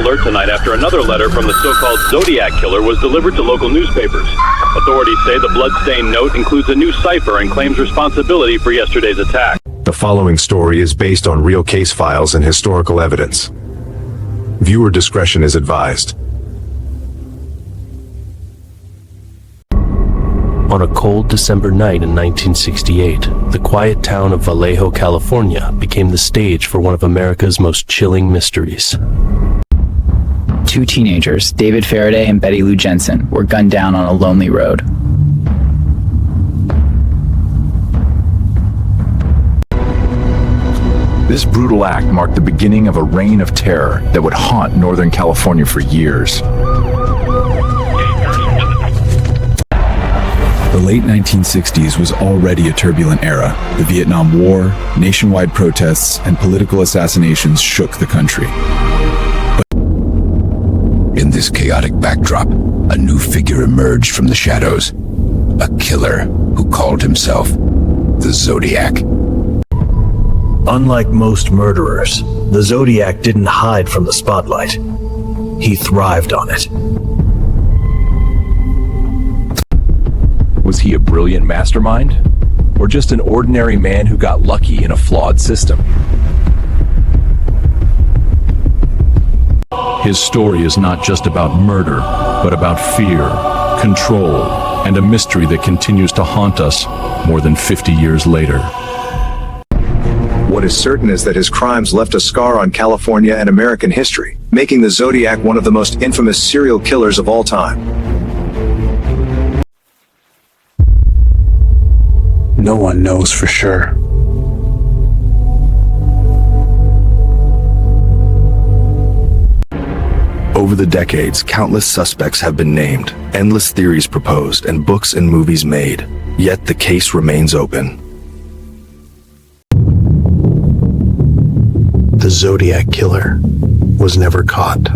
alert tonight after another letter from the so-called Zodiac Killer was delivered to local newspapers. Authorities say the bloodstained note includes a new cipher and claims responsibility for yesterday's attack. The following story is based on real case files and historical evidence. Viewer discretion is advised. On a cold December night in 1968, the quiet town of Vallejo, California became the stage for one of America's most chilling mysteries. Two teenagers, David Faraday and Betty Lou Jensen, were gunned down on a lonely road. This brutal act marked the beginning of a reign of terror that would haunt Northern California for years. The late 1960s was already a turbulent era. The Vietnam War, nationwide protests, and political assassinations shook the country. In this chaotic backdrop, a new figure emerged from the shadows. A killer who called himself the Zodiac. Unlike most murderers, the Zodiac didn't hide from the spotlight. He thrived on it. Was he a brilliant mastermind? Or just an ordinary man who got lucky in a flawed system? His story is not just about murder, but about fear, control, and a mystery that continues to haunt us more than 50 years later. What is certain is that his crimes left a scar on California and American history, making the Zodiac one of the most infamous serial killers of all time. No one knows for sure. Over the decades, countless suspects have been named, endless theories proposed, and books and movies made. Yet the case remains open. The Zodiac Killer was never caught.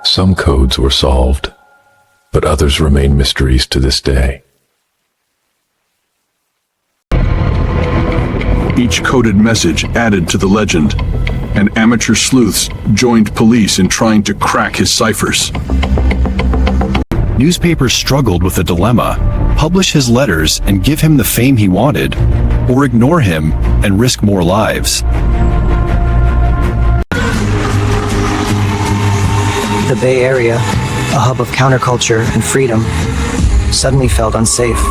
Some codes were solved, but others remain mysteries to this day. Each coded message added to the legend, and amateur sleuths joined police in trying to crack his ciphers. Newspapers struggled with a dilemma: publish his letters and give him the fame he wanted, or ignore him and risk more lives. The Bay Area, a hub of counterculture and freedom, suddenly felt unsafe.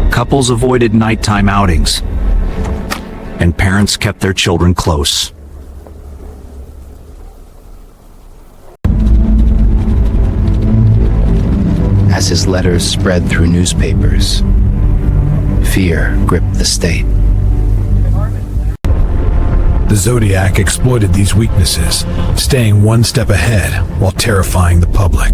Couples avoided nighttime outings, and parents kept their children close. As his letters spread through newspapers, fear gripped the state. The Zodiac exploited these weaknesses, staying one step ahead while terrifying the public.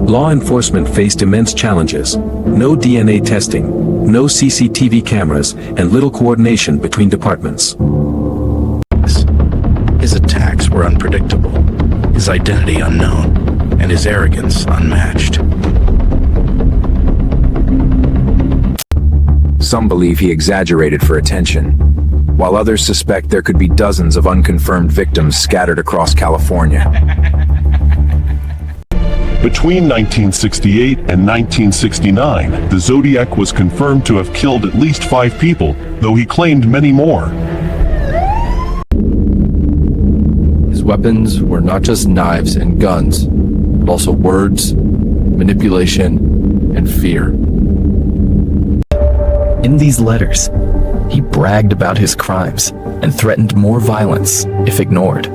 Law enforcement faced immense challenges. No DNA testing, no CCTV cameras, and little coordination between departments. His attacks were unpredictable, his identity unknown, and his arrogance unmatched. Some believe he exaggerated for attention, while others suspect there could be dozens of unconfirmed victims scattered across California. Between 1968 and 1969, the Zodiac was confirmed to have killed at least 5 people, though he claimed many more. His weapons were not just knives and guns, but also words, manipulation, and fear. In these letters, he bragged about his crimes and threatened more violence if ignored.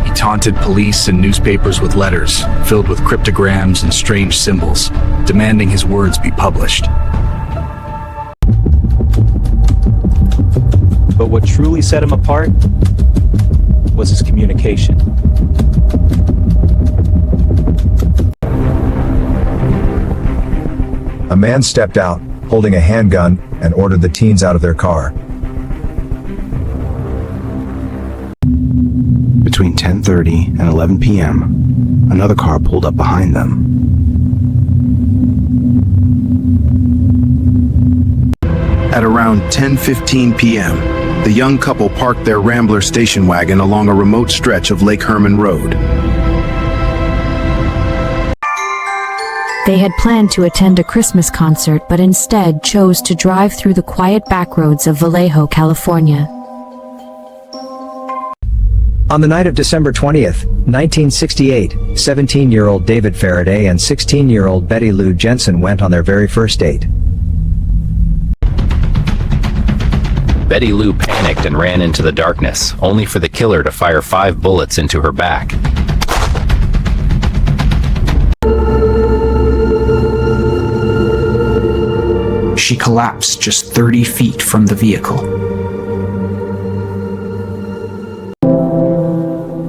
He taunted police and newspapers with letters filled with cryptograms and strange symbols, demanding his words be published. But what truly set him apart was his communication. A man stepped out, holding a handgun, and ordered the teens out of their car. Between 10:30 and 11 p.m., another car pulled up behind them. At around 10:15 p.m., the young couple parked their Rambler station wagon along a remote stretch of Lake Herman Road. They had planned to attend a Christmas concert, but instead chose to drive through the quiet backroads of Vallejo, California. On the night of December 20th, 1968, 17-year-old David Faraday and 16-year-old Betty Lou Jensen went on their very first date. Betty Lou panicked and ran into the darkness, only for the killer to fire 5 bullets into her back. She collapsed just 30 feet from the vehicle.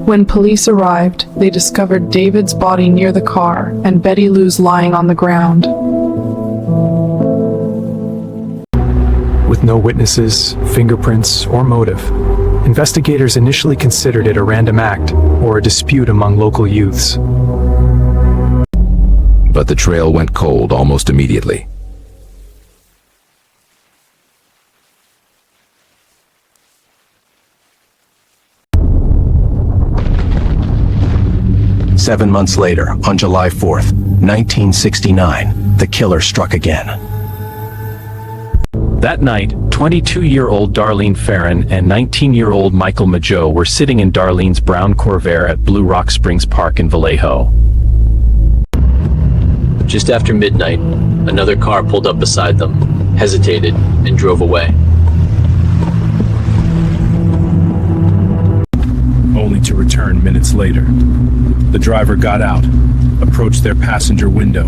When police arrived, they discovered David's body near the car and Betty Lou's lying on the ground. With no witnesses, fingerprints, or motive, investigators initially considered it a random act or a dispute among local youths. But the trail went cold almost immediately. Seven months later, on July 4th, 1969, the killer struck again. That night, 22-year-old Darlene Farron and 19-year-old Michael Mageau were sitting in Darlene's brown Corvair at Blue Rock Springs Park in Vallejo. Just after midnight, another car pulled up beside them, hesitated, and drove away. Only to return minutes later. The driver got out, approached their passenger window.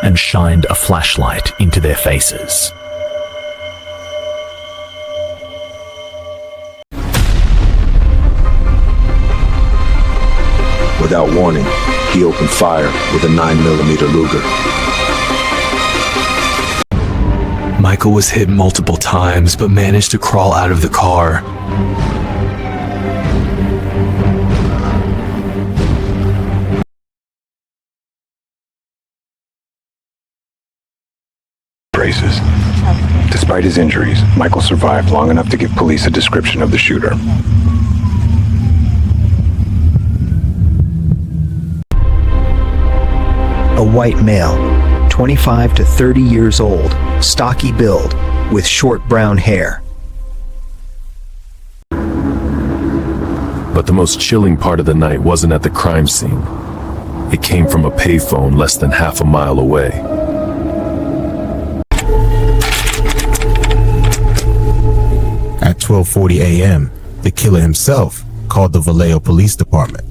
And shined a flashlight into their faces. Without warning, he opened fire with a 9mm Luger. Michael was hit multiple times, but managed to crawl out of the car. Braces. Despite his injuries, Michael survived long enough to give police a description of the shooter. A white male, 25 to 30 years old, stocky build, with short brown hair. But the most chilling part of the night wasn't at the crime scene. It came from a payphone less than half a mile away. At 12:40 a.m., the killer himself called the Vallejo Police Department.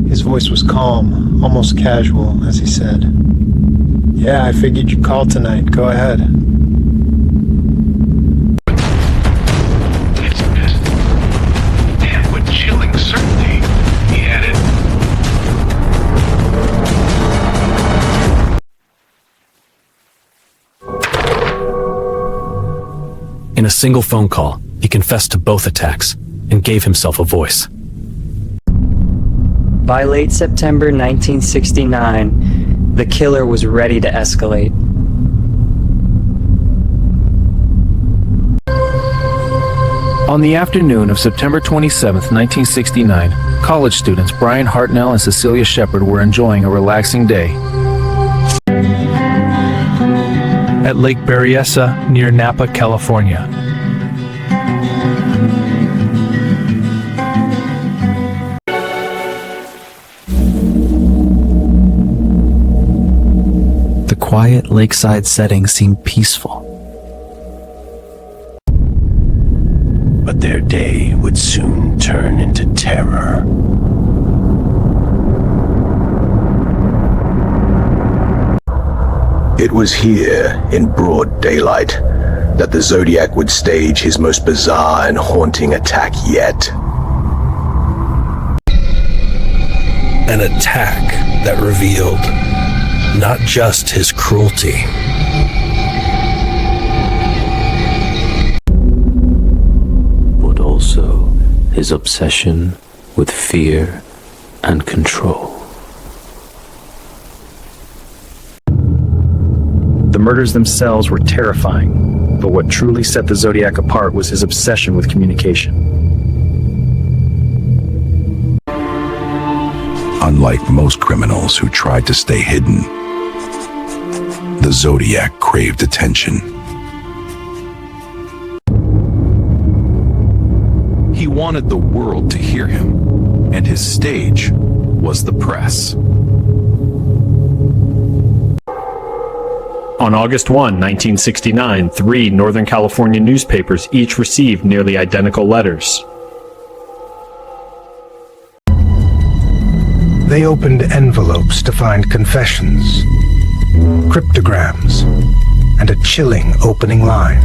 His voice was calm, almost casual, as he said, "Yeah, I figured you'd call tonight. Go ahead." Damn, what chilling certainty, he added. In a single phone call, he confessed to both attacks and gave himself a voice. By late September 1969, the killer was ready to escalate. On the afternoon of September 27, 1969, college students Brian Hartnell and Cecilia Shepard were enjoying a relaxing day at Lake Berryessa near Napa, California. The quiet lakeside setting seemed peaceful. But their day would soon turn into terror. It was here, in broad daylight, that the Zodiac would stage his most bizarre and haunting attack yet. An attack that revealed not just his cruelty. But also his obsession with fear and control. The murders themselves were terrifying, but what truly set the Zodiac apart was his obsession with communication. Unlike most criminals who tried to stay hidden, the Zodiac craved attention. He wanted the world to hear him, and his stage was the press. On August 1, 1969, 3 Northern California newspapers each received nearly identical letters. They opened envelopes to find confessions, cryptograms, and a chilling opening line.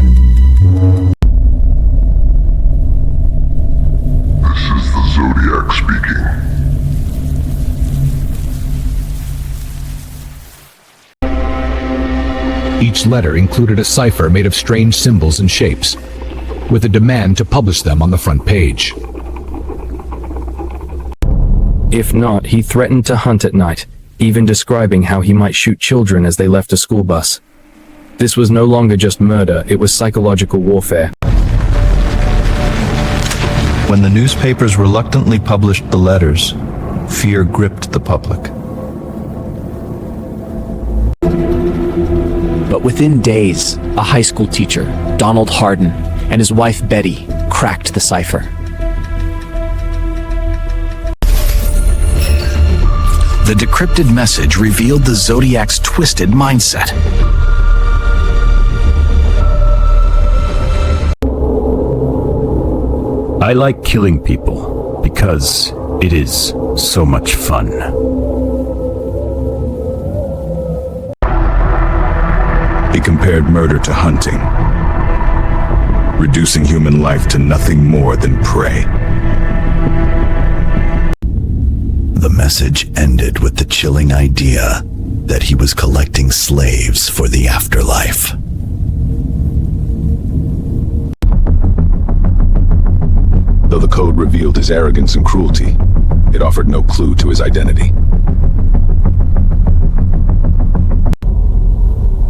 This is the Zodiac speaking. Each letter included a cipher made of strange symbols and shapes, with a demand to publish them on the front page. If not, he threatened to hunt at night, even describing how he might shoot children as they left a school bus. This was no longer just murder, it was psychological warfare. When the newspapers reluctantly published the letters, fear gripped the public. But within days, a high school teacher, Donald Harden, and his wife Betty cracked the cipher. The decrypted message revealed the Zodiac's twisted mindset. I like killing people because it is so much fun. He compared murder to hunting, reducing human life to nothing more than prey. The message ended with the chilling idea that he was collecting slaves for the afterlife. Though the code revealed his arrogance and cruelty, it offered no clue to his identity.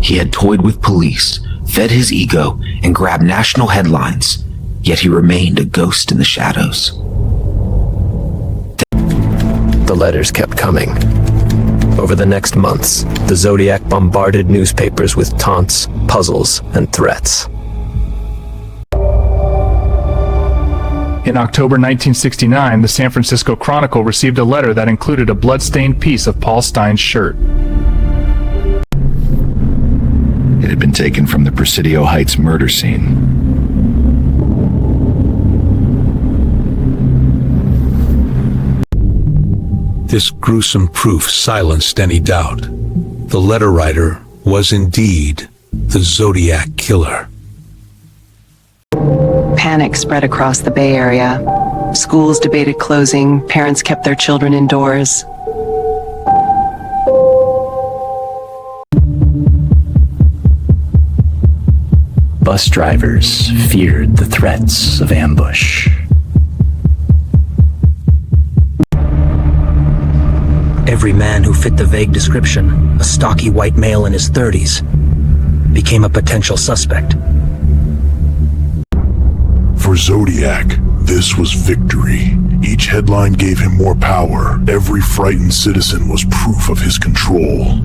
He had toyed with police, fed his ego, and grabbed national headlines, yet he remained a ghost in the shadows. The letters kept coming. Over the next months, the Zodiac bombarded newspapers with taunts, puzzles, and threats. In October 1969, the San Francisco Chronicle received a letter that included a blood-stained piece of Paul Stein's shirt. It had been taken from the Presidio Heights murder scene. This gruesome proof silenced any doubt. The letter writer was indeed the Zodiac Killer. Panic spread across the Bay Area. Schools debated closing, parents kept their children indoors. Bus drivers feared the threats of ambush. Every man who fit the vague description, a stocky white male in his 30s, became a potential suspect. For Zodiac, this was victory. Each headline gave him more power. Every frightened citizen was proof of his control.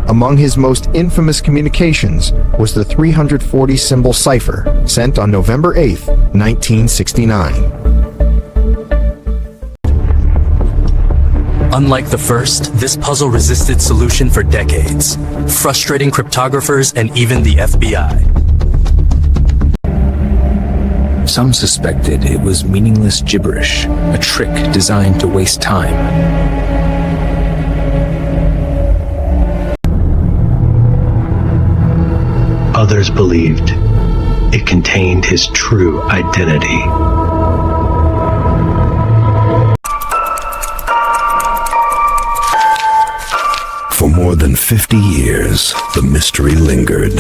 Among his most infamous communications was the 340-symbol cipher sent on November 8, 1969. Unlike the first, this puzzle resisted solution for decades, frustrating cryptographers and even the FBI. Some suspected it was meaningless gibberish, a trick designed to waste time. Others believed it contained his true identity. For more 50 years, the mystery lingered.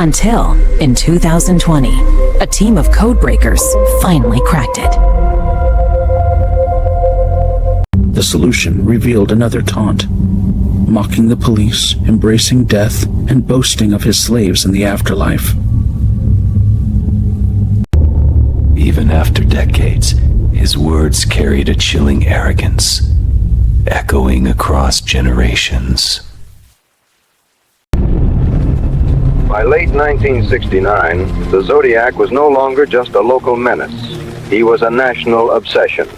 Until, in 2020, a team of codebreakers finally cracked it. The solution revealed another taunt, mocking the police, embracing death, and boasting of his slaves in the afterlife. Even after decades, his words carried a chilling arrogance, echoing across generations. By late 1969, the Zodiac was no longer just a local menace. He was a national obsession.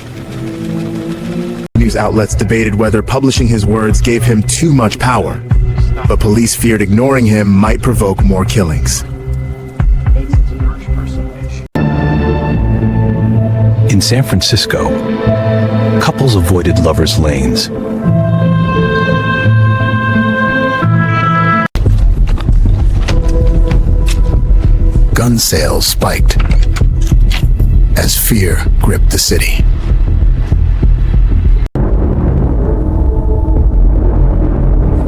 News outlets debated whether publishing his words gave him too much power, but police feared ignoring him might provoke more killings. In San Francisco, couples avoided lovers' lanes. Gun sales spiked as fear gripped the city.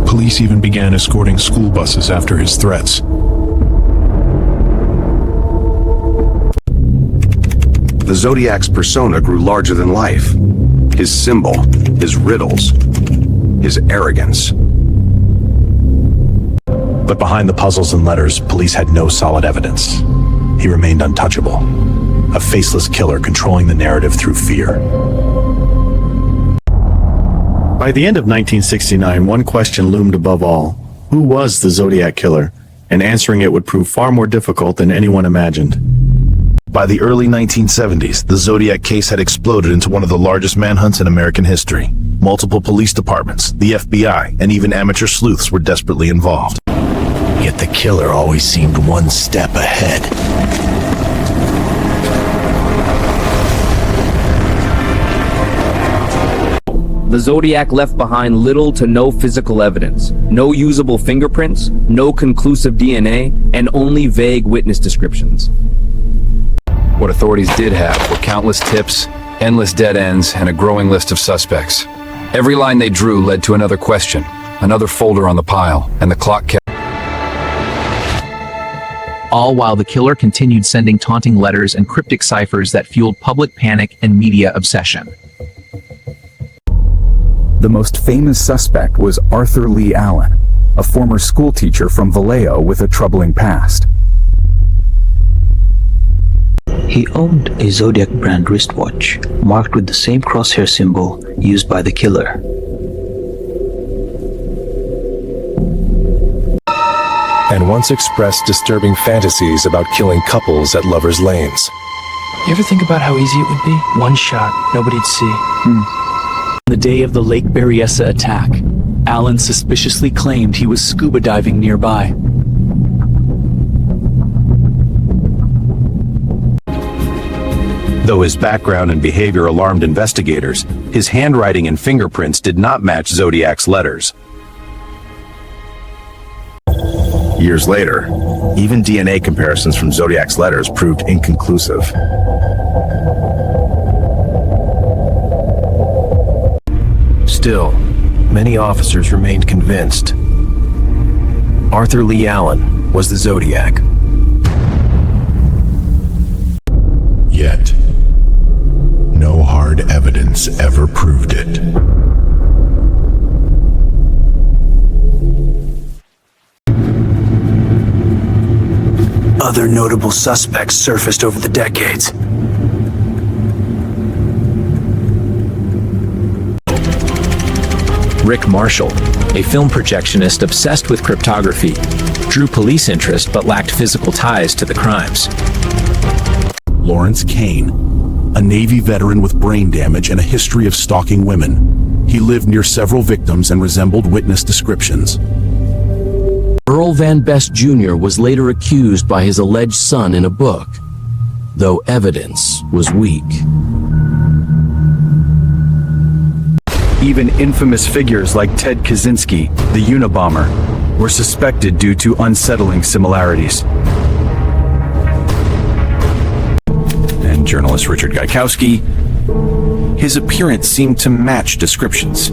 Police even began escorting school buses after his threats. The Zodiac's persona grew larger than life. His symbol, his riddles, his arrogance. But behind the puzzles and letters, police had no solid evidence. He remained untouchable, a faceless killer controlling the narrative through fear. By the end of 1969, one question loomed above all. Who was the Zodiac Killer? And answering it would prove far more difficult than anyone imagined. By the early 1970s, the Zodiac case had exploded into one of the largest manhunts in American history. Multiple police departments, the FBI, and even amateur sleuths were desperately involved. Yet the killer always seemed one step ahead. The Zodiac left behind little to no physical evidence, no usable fingerprints, no conclusive DNA, and only vague witness descriptions. What authorities did have were countless tips, endless dead ends, and a growing list of suspects. Every line they drew led to another question, another folder on the pile, and the clock kept. All while the killer continued sending taunting letters and cryptic ciphers that fueled public panic and media obsession. The most famous suspect was Arthur Lee Allen, a former schoolteacher from Vallejo with a troubling past. He owned a Zodiac brand wristwatch marked with the same crosshair symbol used by the killer. And once expressed disturbing fantasies about killing couples at lovers' lanes. You ever think about how easy it would be? One shot, nobody'd see. On the day of the Lake Berryessa attack, Allen suspiciously claimed he was scuba diving nearby. Though his background and behavior alarmed investigators, his handwriting and fingerprints did not match Zodiac's letters. Years later, even DNA comparisons from Zodiac's letters proved inconclusive. Still, many officers remained convinced Arthur Lee Allen was the Zodiac. Yet, no hard evidence ever proved it. Other notable suspects surfaced over the decades. Rick Marshall, a film projectionist obsessed with cryptography, drew police interest but lacked physical ties to the crimes. Lawrence Kane, a Navy veteran with brain damage and a history of stalking women. He lived near several victims and resembled witness descriptions. Earl Van Best Jr. was later accused by his alleged son in a book, though evidence was weak. Even infamous figures like Ted Kaczynski, the Unabomber, were suspected due to unsettling similarities. And journalist Richard Gaikowski, His appearance seemed to match descriptions,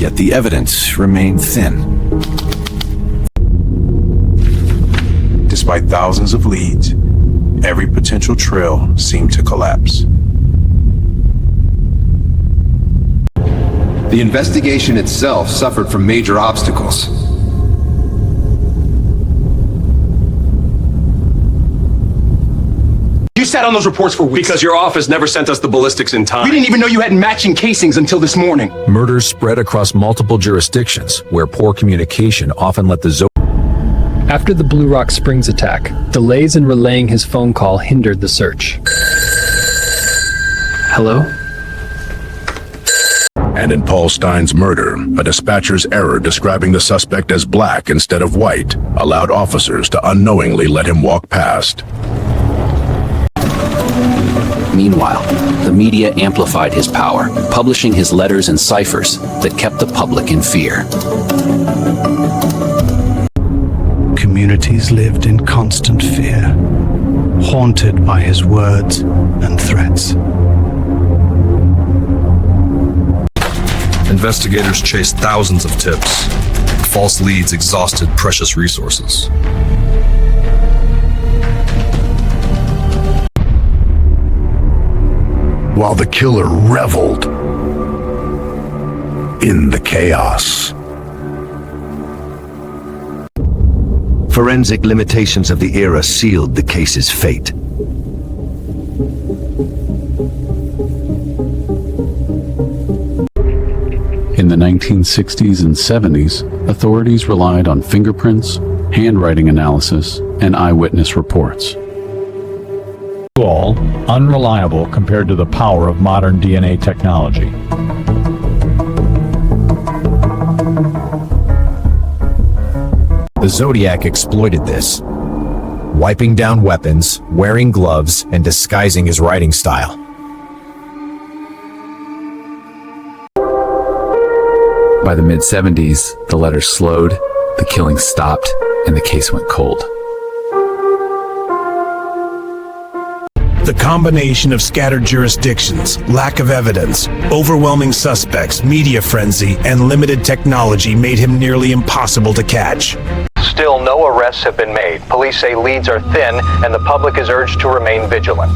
yet the evidence remained thin. Despite thousands of leads, every potential trail seemed to collapse. The investigation itself suffered from major obstacles. You sat on those reports for weeks. Because your office never sent us the ballistics in time. We didn't even know you had matching casings until this morning. Murders spread across multiple jurisdictions, where poor communication often let the After the Blue Rock Springs attack, delays in relaying his phone call hindered the search. Hello? And in Paul Stein's murder, a dispatcher's error describing the suspect as black instead of white allowed officers to unknowingly let him walk past. Meanwhile, the media amplified his power, publishing his letters and ciphers that kept the public in fear. Communities lived in constant fear, haunted by his words and threats. Investigators chased thousands of tips. False leads exhausted precious resources. While the killer reveled in the chaos. Forensic limitations of the era sealed the case's fate. In the 1960s and 70s, authorities relied on fingerprints, handwriting analysis, and eyewitness reports. All unreliable compared to the power of modern DNA technology. The Zodiac exploited this, wiping down weapons, wearing gloves, and disguising his writing style. By the mid-70s, the letters slowed, the killing stopped, and the case went cold. The combination of scattered jurisdictions, lack of evidence, overwhelming suspects, media frenzy, and limited technology made him nearly impossible to catch. Still, no arrests have been made. Police say leads are thin, and the public is urged to remain vigilant.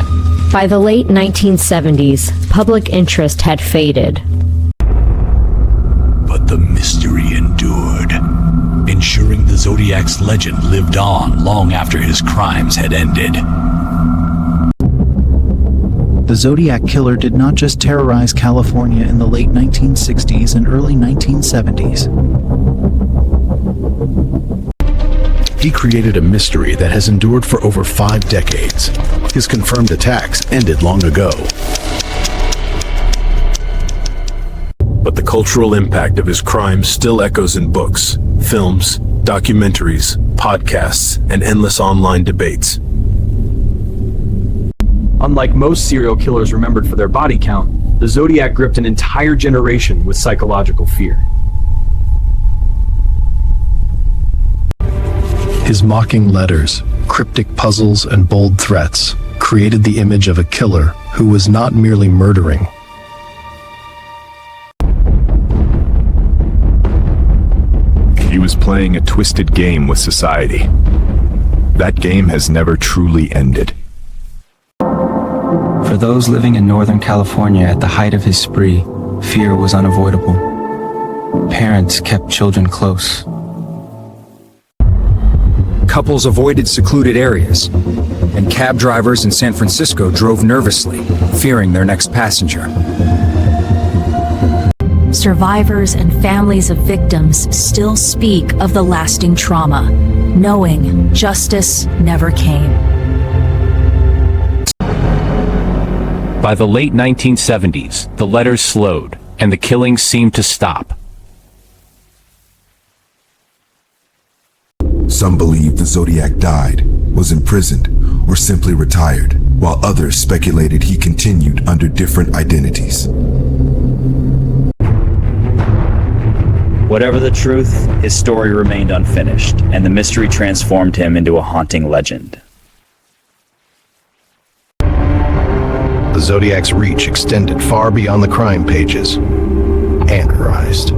By the late 1970s, public interest had faded. But the mystery endured, ensuring the Zodiac's legend lived on long after his crimes had ended. The Zodiac Killer did not just terrorize California in the late 1960s and early 1970s. He created a mystery that has endured for over 5 decades. His confirmed attacks ended long ago. But the cultural impact of his crimes still echoes in books, films, documentaries, podcasts, and endless online debates. Unlike most serial killers remembered for their body count, the Zodiac gripped an entire generation with psychological fear. His mocking letters, cryptic puzzles, and bold threats created the image of a killer who was not merely murdering. He was playing a twisted game with society. That game has never truly ended. For those living in Northern California at the height of his spree, fear was unavoidable. Parents kept children close. Couples avoided secluded areas, and cab drivers in San Francisco drove nervously, fearing their next passenger. Survivors and families of victims still speak of the lasting trauma, knowing justice never came. By the late 1970s, the letters slowed, and the killings seemed to stop. Some believed the Zodiac died, was imprisoned, or simply retired, while others speculated he continued under different identities. Whatever the truth, his story remained unfinished, and the mystery transformed him into a haunting legend. The Zodiac's reach extended far beyond the crime pages. Analyzed.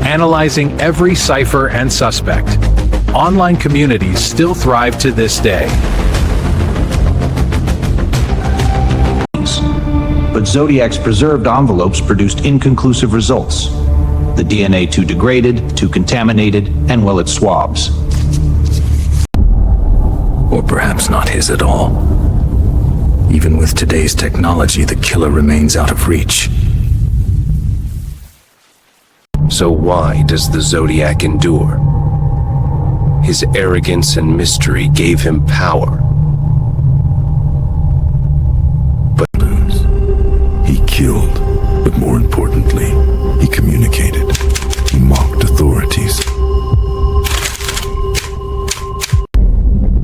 Analyzing every cipher and suspect. Online communities still thrive to this day. But Zodiac's preserved envelopes produced inconclusive results. The DNA too degraded, too contaminated, and well, it's swabs. Or perhaps not his at all. Even with today's technology, the killer remains out of reach. So why does the Zodiac endure? His arrogance and mystery gave him power. But he killed, but more importantly, he communicated. He mocked authorities.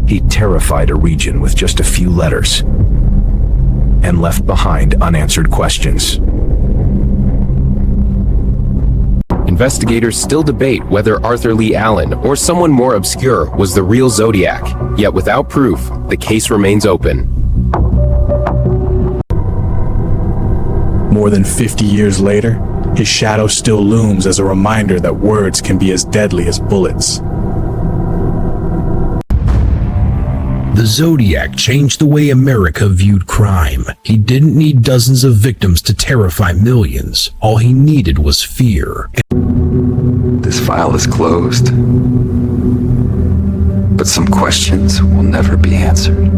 He terrified a region with just a few letters and left behind unanswered questions. Investigators still debate whether Arthur Lee Allen or someone more obscure was the real Zodiac, yet without proof, the case remains open. More than 50 years later, his shadow still looms as a reminder that words can be as deadly as bullets. The Zodiac changed the way America viewed crime. He didn't need dozens of victims to terrify millions. All he needed was fear. This file is closed, but some questions will never be answered.